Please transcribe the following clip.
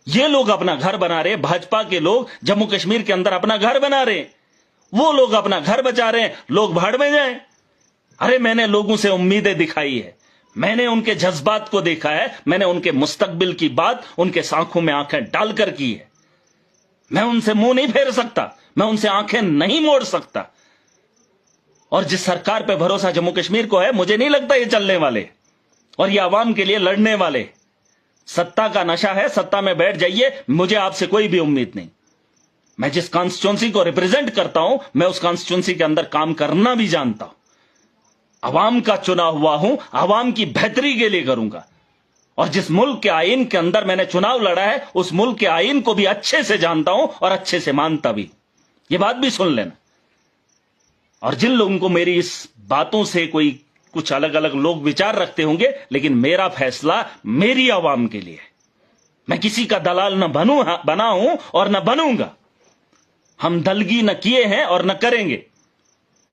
ये लोग अपना घर बना रहे, भाजपा के लोग जम्मू कश्मीर के अंदर अपना घर बना रहे, वो लोग अपना घर बचा रहे हैं, लोग भाड़ में जाएं। अरे मैंने लोगों से उम्मीदें दिखाई है, मैंने उनके जज्बात को देखा है, मैंने उनके मुस्तकबिल की बात उनके आंखों में आंखें डालकर की है। मैं उनसे मुंह नहीं फेर सकता, मैं उनसे आंखें नहीं मोड़ सकता। और जिस सरकार पे भरोसा जम्मू कश्मीर को है, मुझे नहीं लगता ये चलने वाले और ये आवाम के लिए लड़ने वाले। सत्ता का नशा है, सत्ता में बैठ जाइए, मुझे आपसे कोई भी उम्मीद नहीं। मैं जिस कॉन्स्टिट्यूंसी को रिप्रेजेंट करता हूं, मैं उस कॉन्स्टिट्यूंसी के अंदर काम करना भी जानता हूं। अवाम का चुना हुआ हूं, अवाम की बेहतरी के लिए करूंगा। और जिस मुल्क के आईन के अंदर मैंने चुनाव लड़ा है, उस मुल्क के आईन को भी अच्छे से जानता हूं और अच्छे से मानता भी। ये बात भी सुन लेना। और जिन लोगों को मेरी इस बातों से कोई कुछ अलग अलग लोग विचार रखते होंगे, लेकिन मेरा फैसला मेरी आवाम के लिए। मैं किसी का दलाल न बना हूं और न बनूंगा। हम दलगी न किए हैं और न करेंगे।